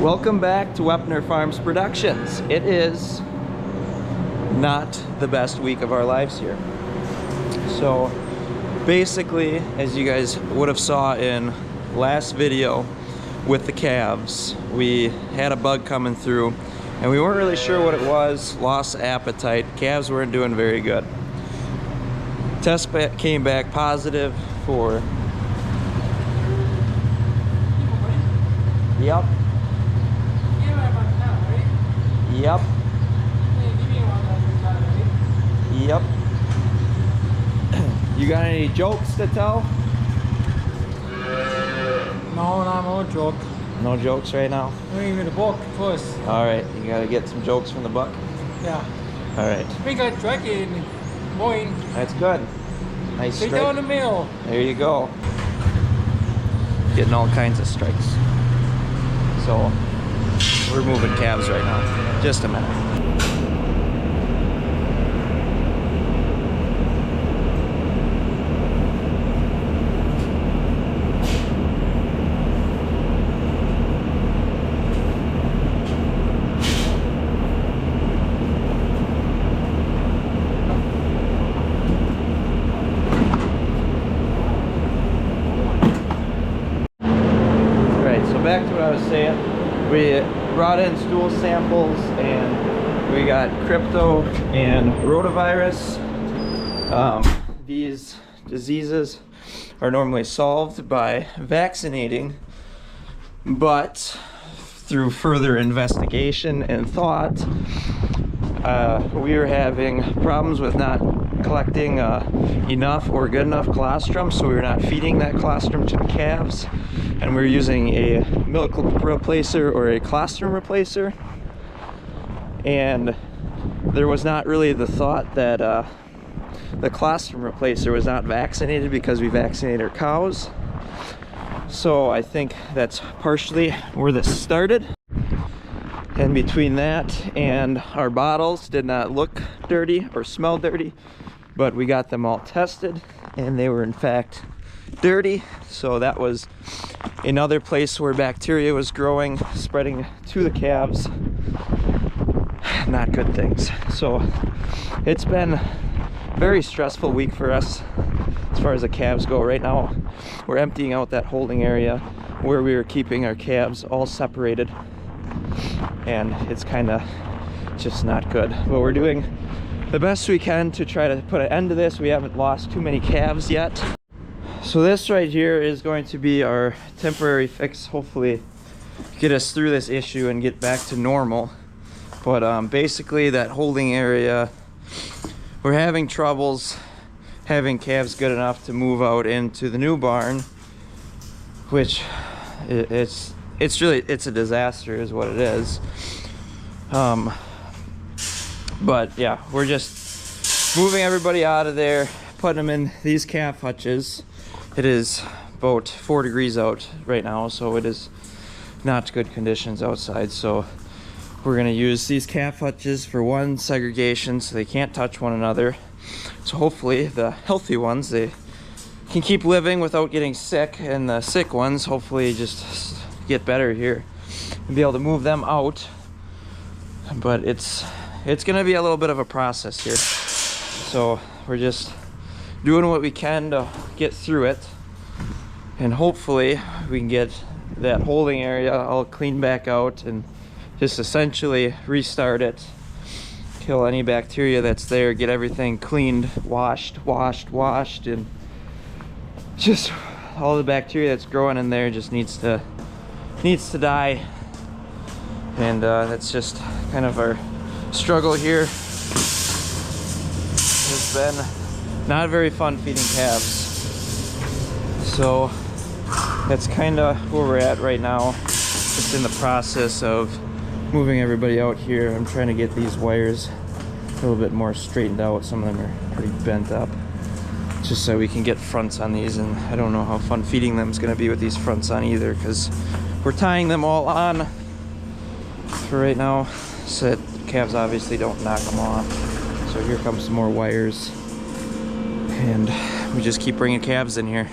Welcome back to Wepner Farms Productions. It is not the best week of our lives here. So basically, as you guys would have saw in last video with the calves, we had a bug coming through and we weren't really sure what it was. Lost appetite. Calves weren't doing very good. Test came back positive for Yep. You got any jokes to tell? No, no joke. No jokes right now? Read me the book first. Alright, you gotta get some jokes from the book? Yeah. Alright. We got dragon going. That's good. Nice strike. Down the middle. There you go. Getting all kinds of strikes. So, we're moving calves right now. Just a minute. Back to what I was saying, we brought in stool samples and we got kripto and rotavirus. These diseases are normally solved by vaccinating, but through further investigation and thought, we are having problems with not collecting enough or good enough colostrum, so we were not feeding that colostrum to the calves, and we're using a milk replacer or a colostrum replacer, and there was not really the thought that the colostrum replacer was not vaccinated because we vaccinate our cows. So I think that's partially where this started. And between that and our bottles did not look dirty or smell dirty, but we got them all tested and they were in fact dirty. So that was another place where bacteria was growing, spreading to the calves. Not good things. So it's been a very stressful week for us as far as the calves go. Right now we're emptying out that holding area where we were keeping our calves all separated, and it's kind of just not good, but we're doing the best we can to try to put an end to this. We haven't lost too many calves yet. So this right here is going to be our temporary fix, hopefully get us through this issue and get back to normal. But basically that holding area, we're having troubles having calves good enough to move out into the new barn, which it's a disaster is what it is. But yeah, we're just moving everybody out of there, putting them in these calf hutches. It is about 4 degrees out right now, so it is not good conditions outside. So we're gonna use these calf hutches for one, segregation, so they can't touch one another. So hopefully the healthy ones, they can keep living without getting sick, and the sick ones hopefully just get better here and be able to move them out. But it's gonna be a little bit of a process here, so we're just doing what we can to get through it, and hopefully we can get that holding area all cleaned back out and just essentially restart it, kill any bacteria that's there, get everything cleaned, washed, and just all the bacteria that's growing in there just needs to die. And that's just kind of our struggle here. It's been not very fun feeding calves, so that's kind of where we're at right now. Just in the process of moving everybody out here. I'm trying to get these wires a little bit more straightened out. Some of them are pretty bent up, just so we can get fronts on these, and I don't know how fun feeding them is going to be with these fronts on either, because we're tying them all on for right now so that calves obviously don't knock them off. So here comes some more wires, and we just keep bringing calves in here.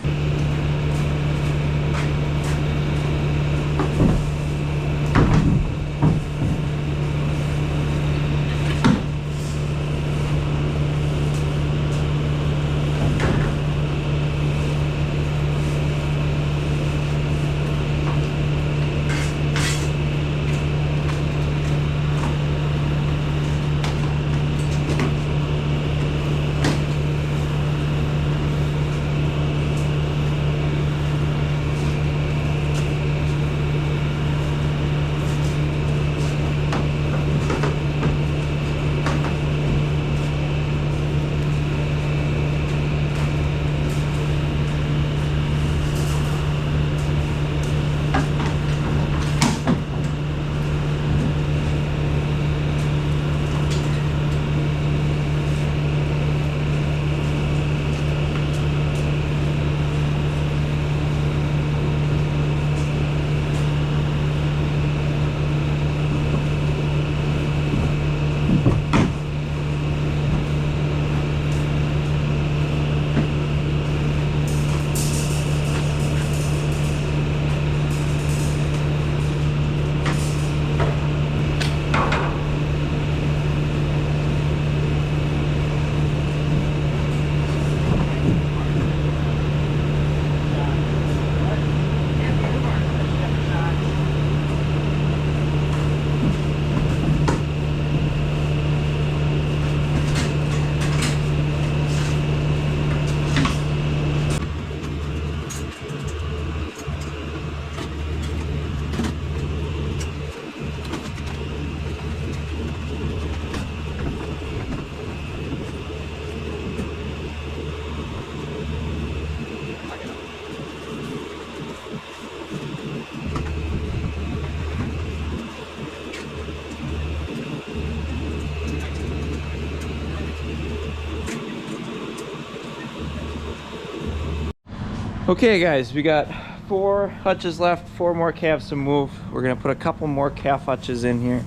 Okay guys, we got 4 hutches left, 4 more calves to move. We're gonna put a couple more calf hutches in here,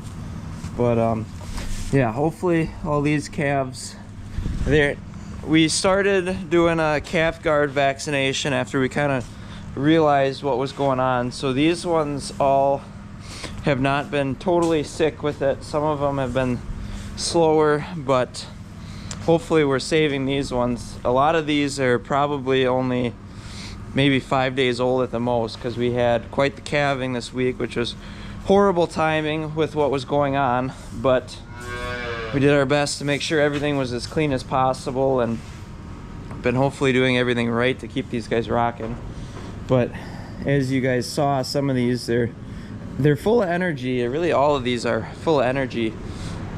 but yeah, hopefully all these calves there. We started doing a calf guard vaccination after we kind of realized what was going on. So these ones all have not been totally sick with it. Some of them have been slower, but hopefully we're saving these ones. A lot of these are probably only maybe 5 days old at the most, because we had quite the calving this week, which was horrible timing with what was going on, but we did our best to make sure everything was as clean as possible, and been hopefully doing everything right to keep these guys rocking. But as you guys saw, some of these, they're full of energy. Really all of these are full of energy,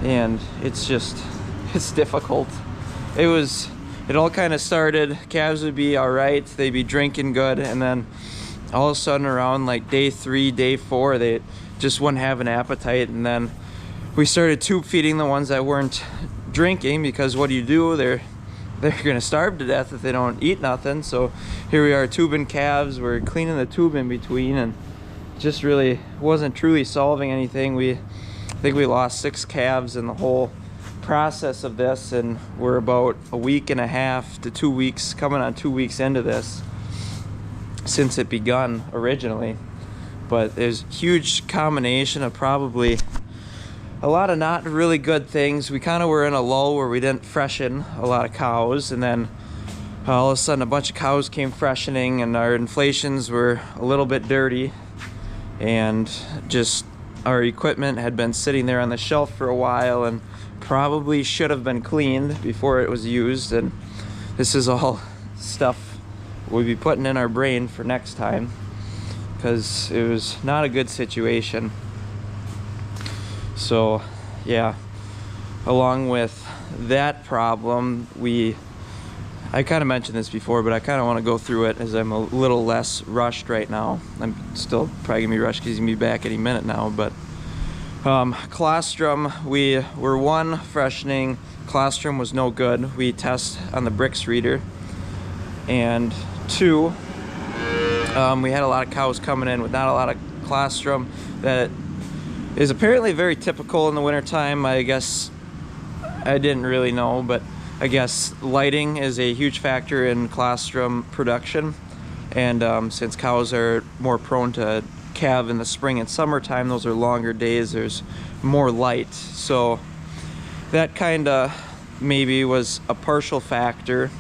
and it's difficult. It all kind of started, calves would be all right, they'd be drinking good, and then all of a sudden around like day 3, day 4, they just wouldn't have an appetite. And then we started tube feeding the ones that weren't drinking, because what do? They're gonna starve to death if they don't eat nothing. So here we are tubing calves, we're cleaning the tube in between, and just really wasn't truly solving anything. I think we lost 6 calves in the whole process of this, and we're about a week and a half to 2 weeks, coming on 2 weeks into this since it begun originally. But there's huge combination of probably a lot of not really good things. We kind of were in a lull where we didn't freshen a lot of cows, and then all of a sudden a bunch of cows came freshening, and our inflations were a little bit dirty, and just our equipment had been sitting there on the shelf for a while and probably should have been cleaned before it was used. And this is all stuff we'll be putting in our brain for next time, because it was not a good situation. So yeah, along with that problem, I kind of mentioned this before, but I kind of want to go through it as I'm a little less rushed right now. I'm still probably gonna be rushed because he's gonna be back any minute now. But colostrum, we were 1, freshening. Colostrum was no good. We test on the Brix reader. And 2, we had a lot of cows coming in with not a lot of colostrum. That is apparently very typical in the wintertime. I guess I didn't really know, but I guess lighting is a huge factor in colostrum production. And since cows are more prone to calve in the spring and summertime, those are longer days, there's more light. So that kind of maybe was a partial factor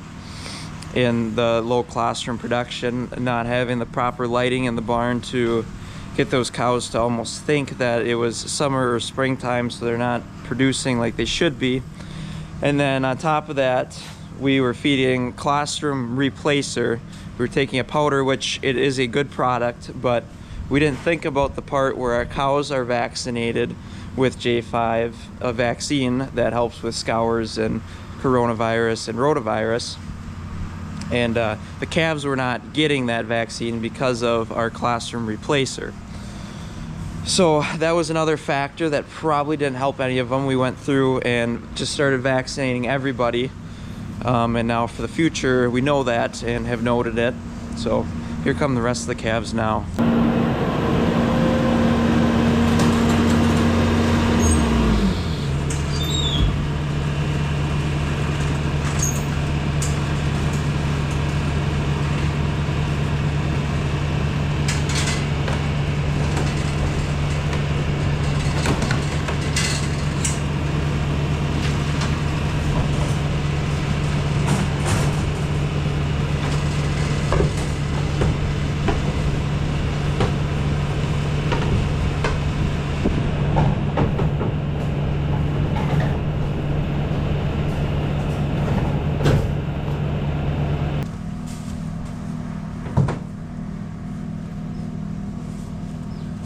in the low colostrum production, not having the proper lighting in the barn to get those cows to almost think that it was summer or springtime, so they're not producing like they should be. And then on top of that, we were feeding colostrum replacer. We were taking a powder, which it is a good product, but we didn't think about the part where our cows are vaccinated with J5, a vaccine that helps with scours and coronavirus and rotavirus. And the calves were not getting that vaccine because of our colostrum replacer. So that was another factor that probably didn't help any of them. We went through and just started vaccinating everybody. And now for the future, we know that and have noted it. So here come the rest of the calves now.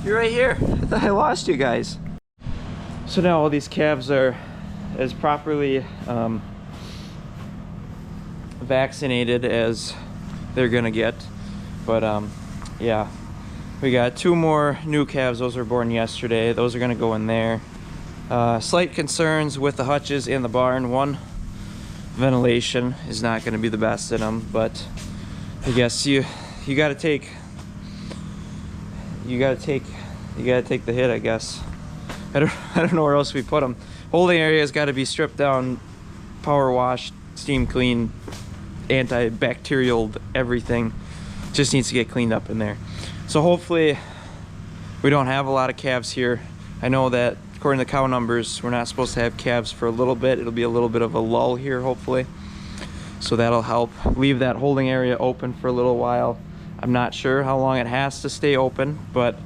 You're right here. I thought I lost you guys. So now all these calves are as properly vaccinated as they're gonna get. But yeah, we got 2 more new calves. Those were born yesterday. Those are gonna go in there. Slight concerns with the hutches in the barn. One, ventilation is not gonna be the best in them, but I guess you you gotta take the hit, I guess. I don't know where else we put them. Holding area has got to be stripped down, power washed, steam cleaned, antibacterial, everything. Just needs to get cleaned up in there. So hopefully we don't have a lot of calves here. I know that according to cow numbers, we're not supposed to have calves for a little bit. It'll be a little bit of a lull here, hopefully. So that'll help. Leave that holding area open for a little while. I'm not sure how long it has to stay open, but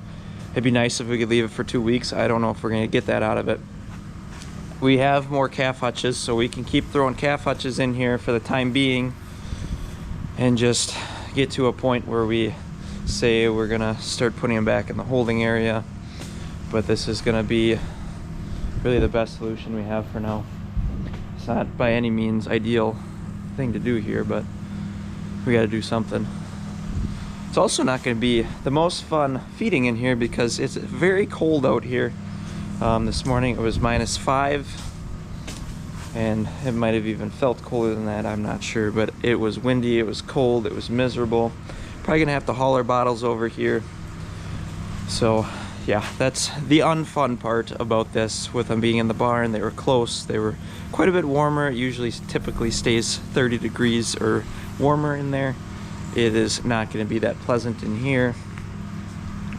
it'd be nice if we could leave it for 2 weeks. I don't know if we're gonna get that out of it. We have more calf hutches, so we can keep throwing calf hutches in here for the time being and just get to a point where we say we're gonna start putting them back in the holding area. But this is gonna be really the best solution we have for now. It's not by any means ideal thing to do here, but we gotta do something. It's also not going to be the most fun feeding in here because it's very cold out here. This morning it was -5, and it might have even felt colder than that, I'm not sure, but it was windy, it was cold, it was miserable. Probably gonna have to haul our bottles over here. So yeah, that's the unfun part about this. With them being in the barn, they were close, they were quite a bit warmer. It usually typically stays 30 degrees or warmer in there. It is not going to be that pleasant in here,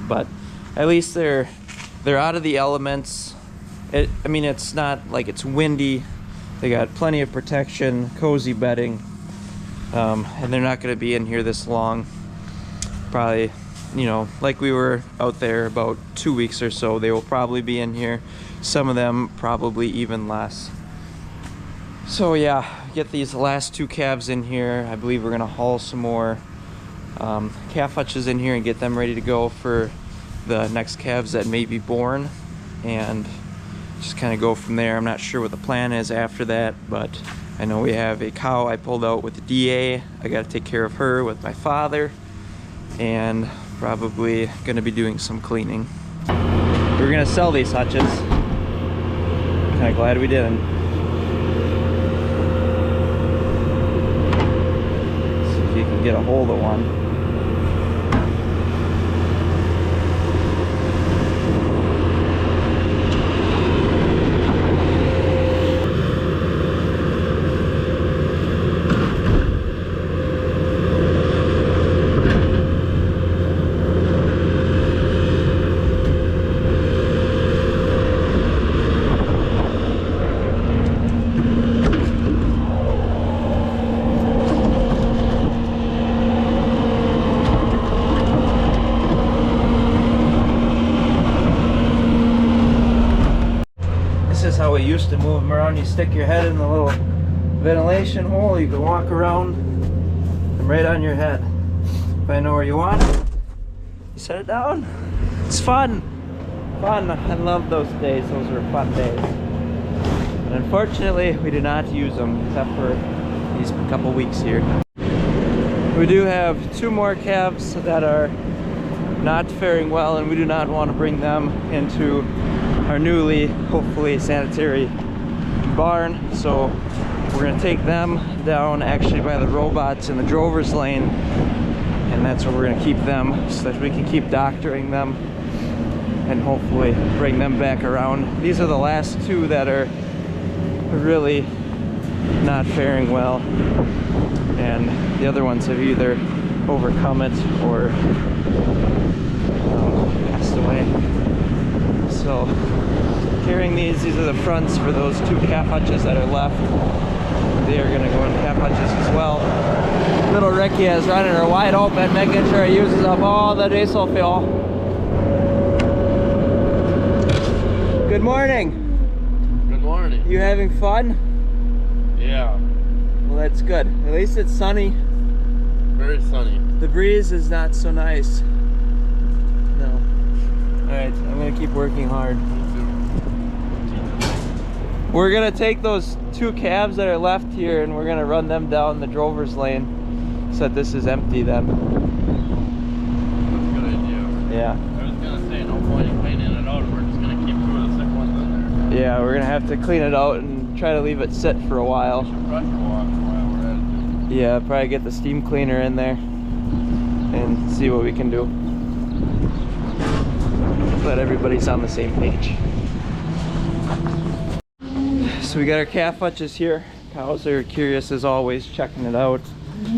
but at least they're out of the elements. I mean, it's not like it's windy. They got plenty of protection, cozy bedding, and they're not going to be in here this long. Probably, you know, like we were out there about 2 weeks or so, they will probably be in here. Some of them probably even less. So yeah, get these last 2 calves in here. I believe we're gonna haul some more calf hutches in here and get them ready to go for the next calves that may be born, and just kind of go from there. I'm not sure what the plan is after that, but I know we have a cow I pulled out with the DA. I got to take care of her with my father, and probably gonna be doing some cleaning. We're gonna sell these hutches. Kind of glad we didn't. You can get a hold of one. This is how we used to move them around. You stick your head in the little ventilation hole, you can walk around them right on your head. If I know where you want it, you set it down. It's fun. Fun. I love those days. Those were fun days. But unfortunately, we do not use them except for these couple weeks here. We do have 2 more calves that are not faring well, and we do not want to bring them into our newly, hopefully, sanitary barn. So we're gonna take them down actually by the robots in the drover's lane, and that's where we're gonna keep them so that we can keep doctoring them and hopefully bring them back around. These are the last 2 that are really not faring well, and the other ones have either overcome it or passed away. So carrying these are the fronts for those 2 calf hutches that are left. They are gonna go in calf hutches as well. Little Ricky is running her wide open, making sure he uses up all the diesel fuel. Good morning. Good morning. You having fun? Yeah. Well, that's good. At least it's sunny. Very sunny. The breeze is not so nice. No. Alright, I'm gonna keep working hard. We're gonna take those 2 calves that are left here and we're gonna run them down the drover's lane so that this is empty then. That's a good idea. Yeah. I was gonna say no point in cleaning it out. We're just gonna keep 2 of the sick ones in there. Yeah, we're gonna have to clean it out and try to leave it sit for a while. We should pressure wash while we're at it. Yeah, probably get the steam cleaner in there. and see what we can do. Let everybody's on the same page. So we got our calf hutches here. Cows are curious as always, checking it out.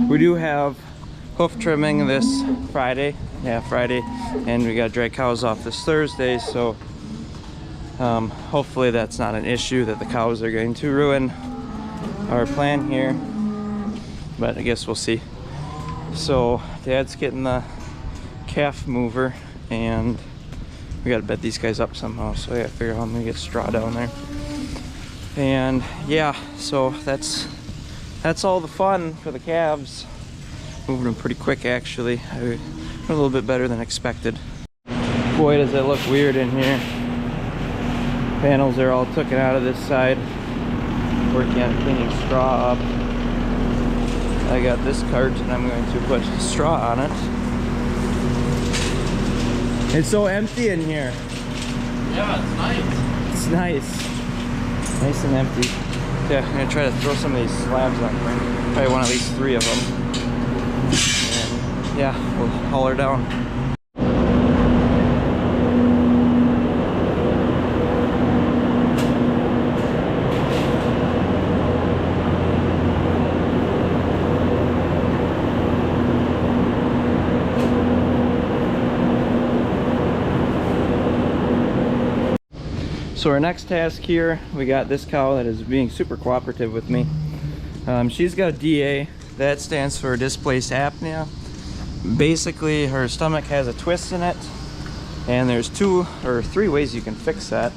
We do have hoof trimming this Friday. Yeah, Friday. And we got dry cows off this Thursday, so hopefully that's not an issue that the cows are going to ruin our plan here. But I guess we'll see. So Dad's getting the calf mover, and we gotta bed these guys up somehow, so I gotta figure out how I'm gonna get straw down there. And yeah, so that's all the fun for the calves. Moving them pretty quick, actually. A little bit better than expected. Boy, does it look weird in here. Panels are all taken out of this side. Working on cleaning straw up. I got this cart and I'm going to put straw on it. It's so empty in here. Yeah, it's nice. It's nice. Nice and empty. Yeah, I'm gonna try to throw some of these slabs on here. Probably want at least 3 of them. And yeah, we'll haul her down. So our next task here, we got this cow that is being super cooperative with me. She's got a DA, that stands for displaced apnea. Basically, her stomach has a twist in it, and there's 2 or 3 ways you can fix that.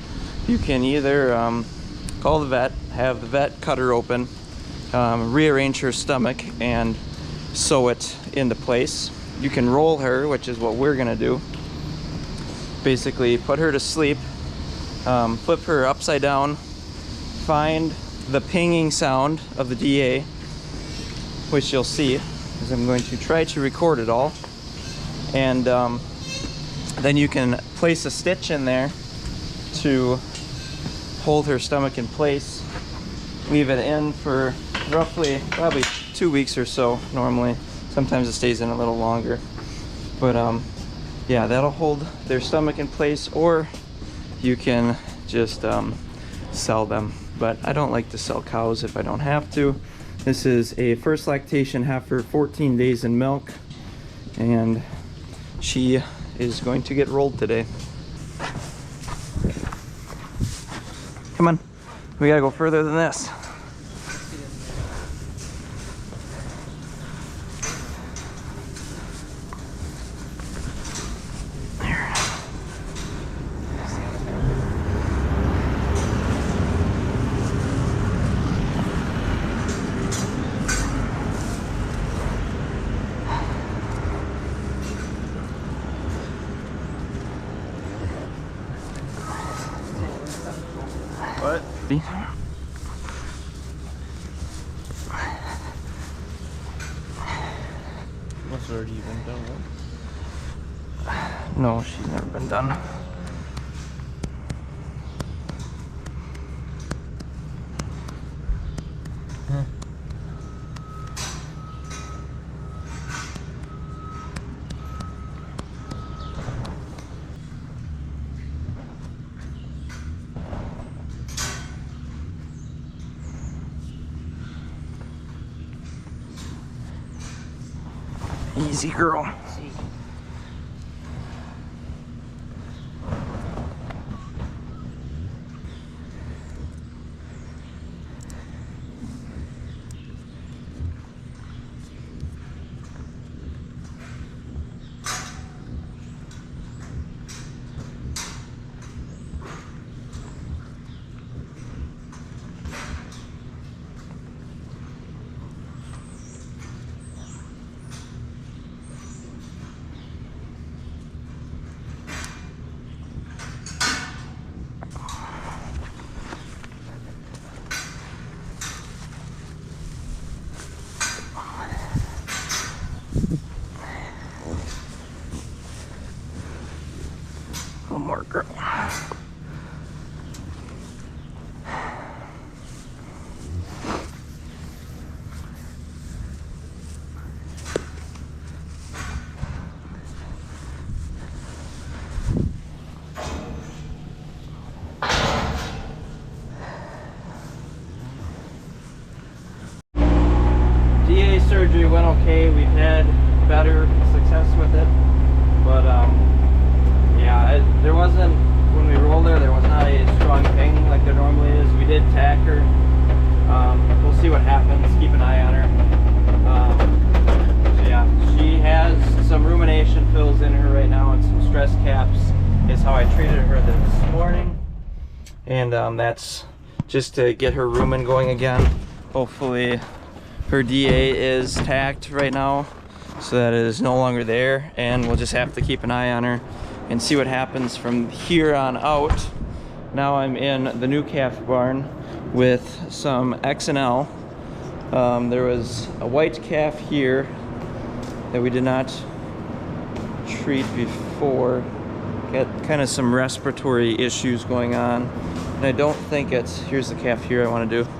You can either call the vet, have the vet cut her open, rearrange her stomach, and sew it into place. You can roll her, which is what we're gonna do. Basically, put her to sleep. Flip her upside down, find the pinging sound of the DA, which you'll see, because I'm going to try to record it all. And then you can place a stitch in there to hold her stomach in place. Leave it in for roughly, probably 2 weeks or so normally. Sometimes it stays in a little longer. But yeah, that'll hold their stomach in place, or you can just sell them, but I don't like to sell cows if I don't have to. This is a first lactation heifer, 14 days in milk, and she is going to get rolled today. Come on, we gotta go further than this. What? Must have already been done, right? No, she's never been done. Easy girl. surgery went okay. We've had better success with it, but yeah, there wasn't, when we rolled her, there was not a strong ping like there normally is. We did tack her. We'll see what happens. Keep an eye on her. So yeah, she has some rumination pills in her right now and some stress caps is how I treated her this morning. And that's just to get her rumen going again. Hopefully her DA is tacked right now, so that it is no longer there, and we'll just have to keep an eye on her and see what happens from here on out. Now I'm in the new calf barn with some XNL. There was a white calf here that we did not treat before. Got kind of some respiratory issues going on, and I don't think it's, here's the calf here I want to do.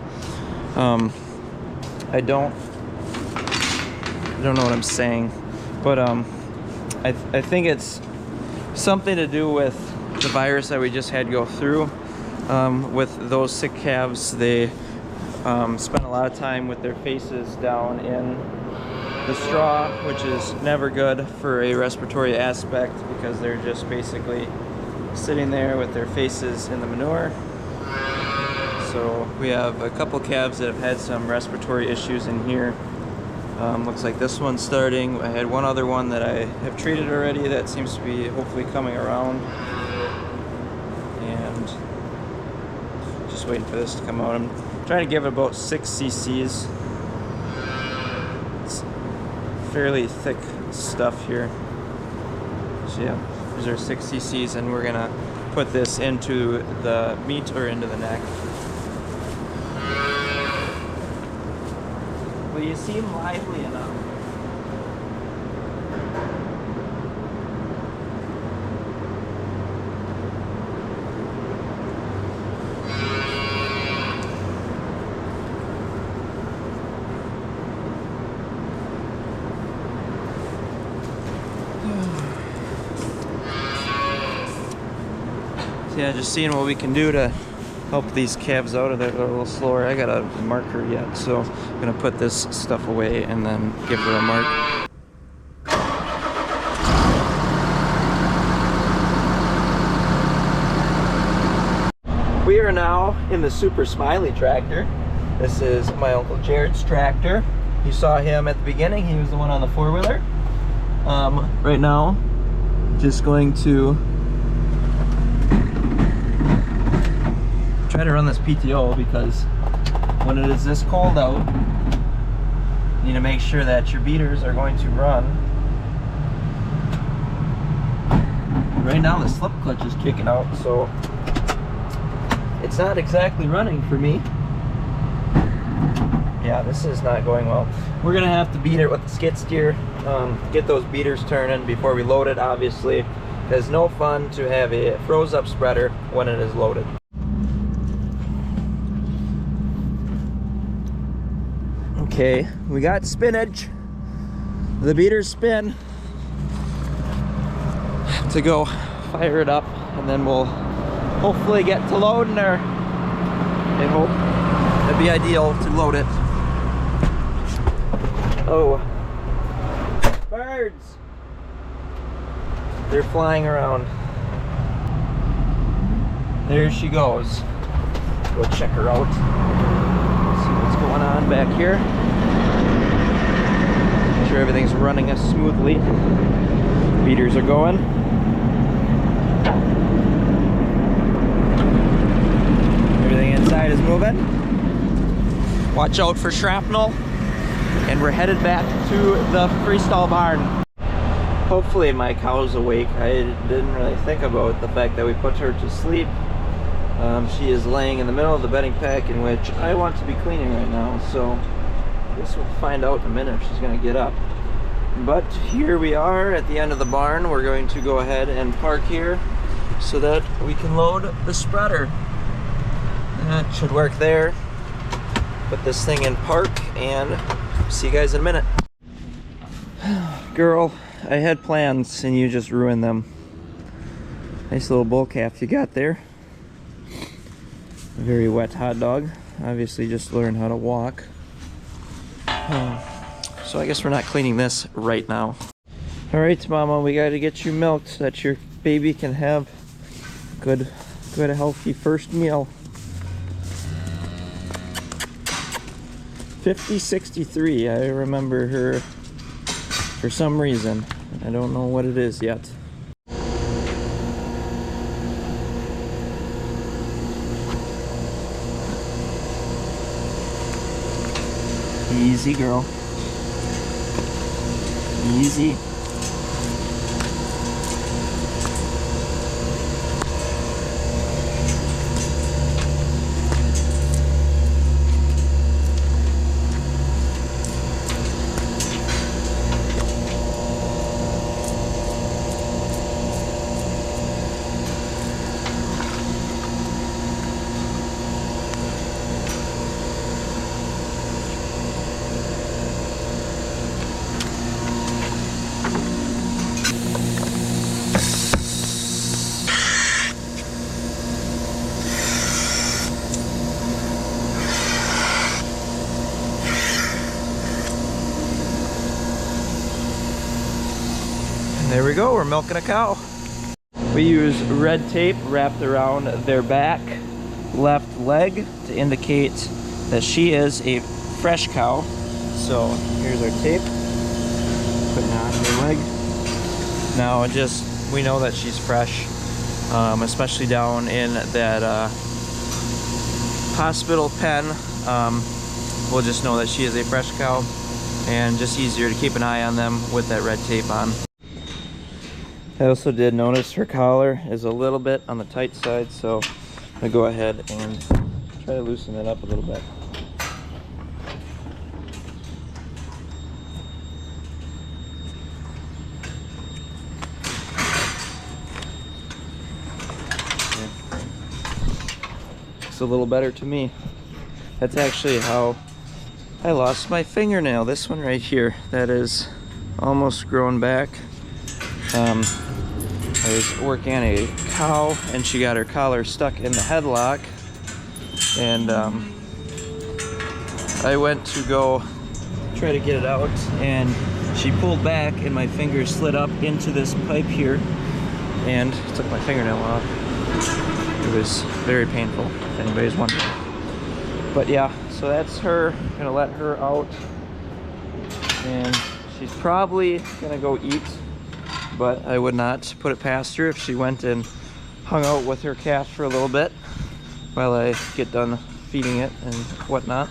I don't know what I'm saying, but I think it's something to do with the virus that we just had go through. With those sick calves, they spend a lot of time with their faces down in the straw, which is never good for a respiratory aspect because they're just basically sitting there with their faces in the manure. So we have a couple calves that have had some respiratory issues in here. Looks like this one's starting. I had one other one that I have treated already that seems to be hopefully coming around. And just waiting for this to come out. I'm trying to give it about 6 cc's. It's fairly thick stuff here. So yeah, these are 6 cc's, and we're gonna put this into the meat or into the neck. Well, you seem lively enough. Yeah, just seeing what we can do to help these calves out of there. They're a little slower. I gotta mark her yet, so I'm gonna put this stuff away and then give her a mark. We are now in the Super Smiley tractor. This is my Uncle Jared's tractor. You saw him at the beginning. He was the one on the four-wheeler. Right now, just going to try to run this PTO, because when it is this cold out, you need to make sure that your beaters are going to run. Right now the slip clutch is kicking out, so it's not exactly running for me. Yeah, this is not going well. We're gonna have to beat it with the skid steer, get those beaters turning before we load it, obviously. It's no fun to have a froze up spreader when it is loaded. Okay, we got spinach. The beaters spin. To go fire it up, and then we'll hopefully get to loading her. I hope that'd be ideal to load it. Oh, birds! They're flying around. There she goes. Go check her out. See what's going on back here. Make sure everything's running as smoothly. Beaters are going. Everything inside is moving. Watch out for shrapnel. And we're headed back to the freestall barn. Hopefully my cow's awake. I didn't really think about the fact that we put her to sleep. She is laying in the middle of the bedding pack, in which I want to be cleaning right now, so I guess we'll find out in a minute if she's going to get up. But here we are at the end of the barn. We're going to go ahead and park here so that we can load the spreader. That should work there. Put this thing in park and see you guys in a minute. Girl, I had plans and you just ruined them. Nice little bull calf you got there. Very wet hot dog. Obviously just learned how to walk. So I guess we're not cleaning this right now. All right, Mama, we got to get you milked so that your baby can have good healthy first meal. 5063, I remember her for some reason. I don't know what it is yet. Easy, girl. Easy. There we go, we're milking a cow. We use red tape wrapped around their back left leg to indicate that she is a fresh cow. So here's our tape, putting on her leg. Now we know that she's fresh, especially down in that hospital pen. We'll just know that she is a fresh cow, and just easier to keep an eye on them with that red tape on. I also did notice her collar is a little bit on the tight side, so I'm gonna go ahead and try to loosen it up a little bit. Looks a little better to me. That's actually how I lost my fingernail. This one right here, that is almost grown back. I was working on a cow and she got her collar stuck in the headlock, and I went to go try to get it out and she pulled back and my finger slid up into this pipe here and took my fingernail off. It was very painful, if anybody's wondering. But yeah, so that's her. Gonna let her out and she's probably gonna go eat, but I would not put it past her if she went and hung out with her calf for a little bit while I get done feeding it and whatnot.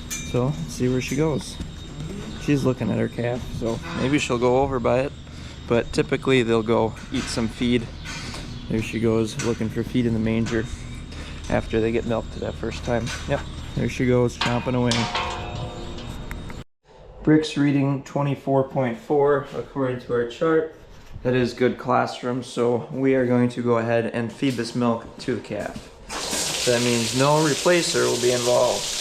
So let's see where she goes. She's looking at her calf, so maybe she'll go over by it, but typically they'll go eat some feed. There she goes, looking for feed in the manger after they get milked that first time. Yep, there she goes, chomping away. Brick's reading 24.4 according to our chart. That is good colostrum, so we are going to go ahead and feed this milk to the calf. So that means no replacer will be involved.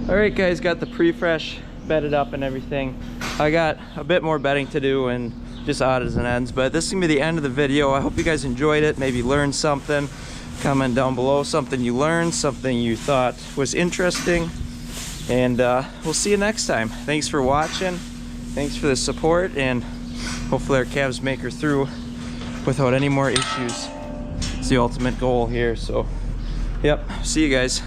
Alright guys, got the pre-fresh bedded up and everything. I got a bit more bedding to do and just odds and ends, but this is gonna be the end of the video. I hope you guys enjoyed it, maybe learned something. Comment down below something you learned, something you thought was interesting, and we'll see you next time. Thanks for watching. Thanks for the support, and hopefully our calves make her through without any more issues. It's the ultimate goal here. So, yep, see you guys.